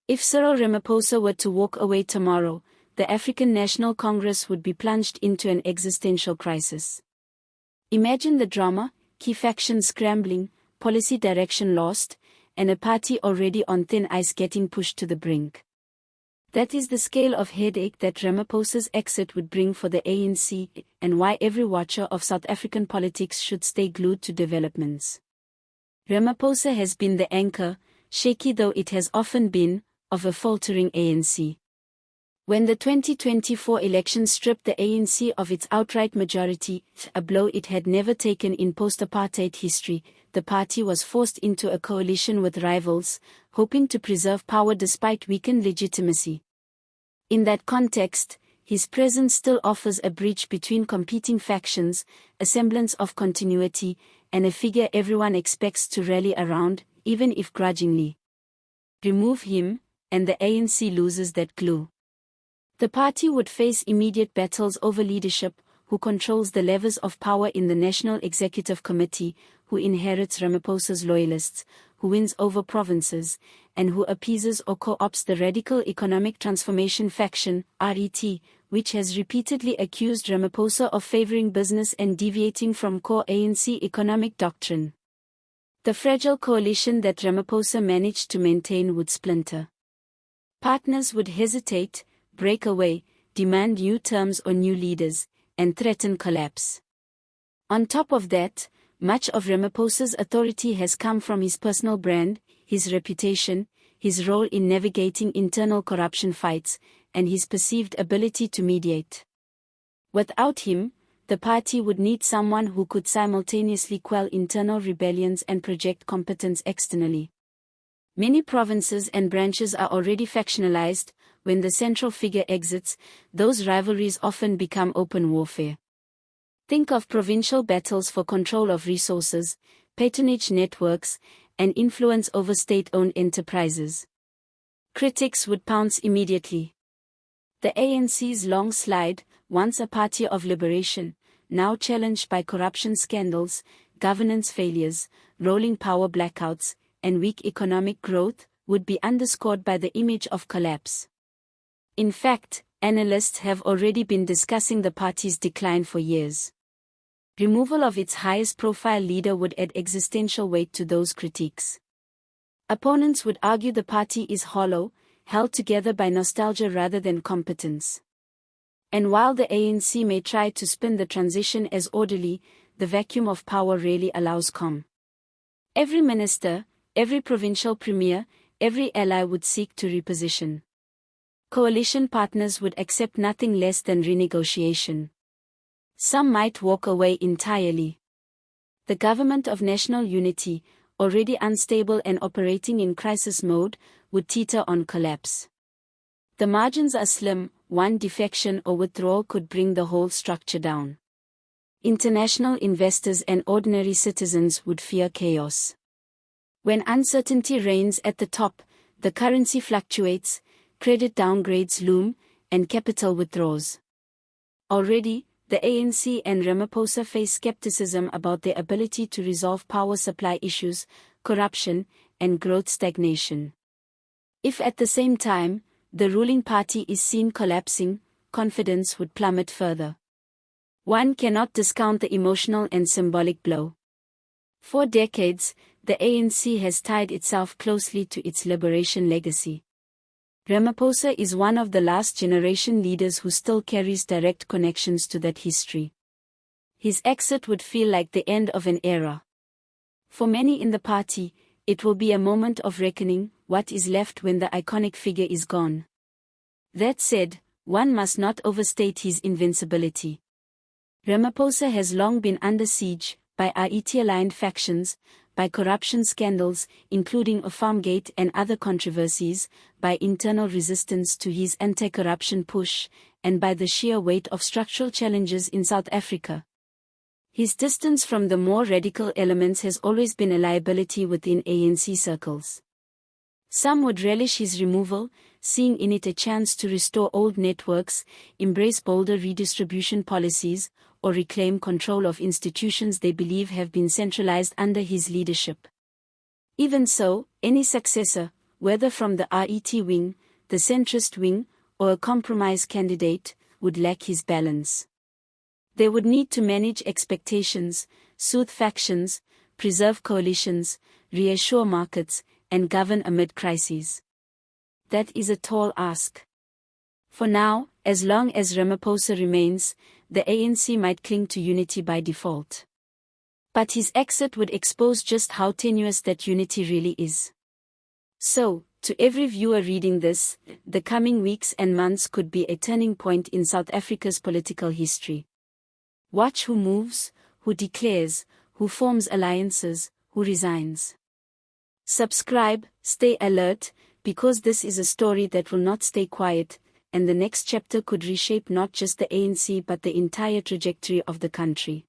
If Cyril Ramaphosa were to walk away tomorrow, the African National Congress would be plunged into an existential crisis. Imagine the drama: key factions scrambling, policy direction lost, and a party already on thin ice getting pushed to the brink. That is the scale of headache that Ramaphosa's exit would bring for the ANC, and why every watcher of South African politics should stay glued to developments. Ramaphosa has been the anchor, shaky though it has often been, of a faltering ANC. When the 2024 election stripped the ANC of its outright majority, a blow it had never taken in post-apartheid history, the party was forced into a coalition with rivals, hoping to preserve power despite weakened legitimacy. In that context, his presence still offers a bridge between competing factions, a semblance of continuity, and a figure everyone expects to rally around, even if grudgingly. Remove him, and the ANC loses that glue. The party would face immediate battles over leadership: who controls the levers of power in the National Executive Committee, who inherits Ramaphosa's loyalists, who wins over provinces, and who appeases or co-opts the Radical Economic Transformation faction, RET, which has repeatedly accused Ramaphosa of favoring business and deviating from core ANC economic doctrine. The fragile coalition that Ramaphosa managed to maintain would splinter. Partners would hesitate, break away, demand new terms or new leaders, and threaten collapse. On top of that, much of Ramaphosa's authority has come from his personal brand, his reputation, his role in navigating internal corruption fights, and his perceived ability to mediate. Without him, the party would need someone who could simultaneously quell internal rebellions and project competence externally. Many provinces and branches are already factionalized. When the central figure exits, those rivalries often become open warfare. Think of provincial battles for control of resources, patronage networks, and influence over state-owned enterprises. Critics would pounce immediately. The ANC's long slide, once a party of liberation, now challenged by corruption scandals, governance failures, rolling power blackouts, and weak economic growth, would be underscored by the image of collapse. In fact, analysts have already been discussing the party's decline for years. Removal of its highest-profile leader would add existential weight to those critiques. Opponents would argue the party is hollow, held together by nostalgia rather than competence. And while the ANC may try to spin the transition as orderly, the vacuum of power rarely allows calm. Every minister, every provincial premier, every ally would seek to reposition. Coalition partners would accept nothing less than renegotiation. Some might walk away entirely. The Government of National Unity, already unstable and operating in crisis mode, would teeter on collapse. The margins are slim: one defection or withdrawal could bring the whole structure down. International investors and ordinary citizens would fear chaos. When uncertainty reigns at the top, the currency fluctuates, credit downgrades loom, and capital withdraws. Already, the ANC and Ramaphosa face skepticism about their ability to resolve power supply issues, corruption, and growth stagnation. If at the same time, the ruling party is seen collapsing, confidence would plummet further. One cannot discount the emotional and symbolic blow. For decades, the ANC has tied itself closely to its liberation legacy. Ramaphosa is one of the last generation leaders who still carries direct connections to that history. His exit would feel like the end of an era. For many in the party, it will be a moment of reckoning: what is left when the iconic figure is gone. That said, one must not overstate his invincibility. Ramaphosa has long been under siege, by RET-aligned factions, by corruption scandals, including Farmgate and other controversies, by internal resistance to his anti-corruption push, and by the sheer weight of structural challenges in South Africa. His distance from the more radical elements has always been a liability within ANC circles. Some would relish his removal, seeing in it a chance to restore old networks, embrace bolder redistribution policies, or reclaim control of institutions they believe have been centralized under his leadership. Even so, any successor, whether from the RET wing, the centrist wing, or a compromise candidate, would lack his balance. They would need to manage expectations, soothe factions, preserve coalitions, reassure markets, and govern amid crises. That is a tall ask. For now, as long as Ramaphosa remains, the ANC might cling to unity by default. But his exit would expose just how tenuous that unity really is. So, to every viewer reading this, the coming weeks and months could be a turning point in South Africa's political history. Watch who moves, who declares, who forms alliances, who resigns. Subscribe, stay alert, because this is a story that will not stay quiet, and the next chapter could reshape not just the ANC but the entire trajectory of the country.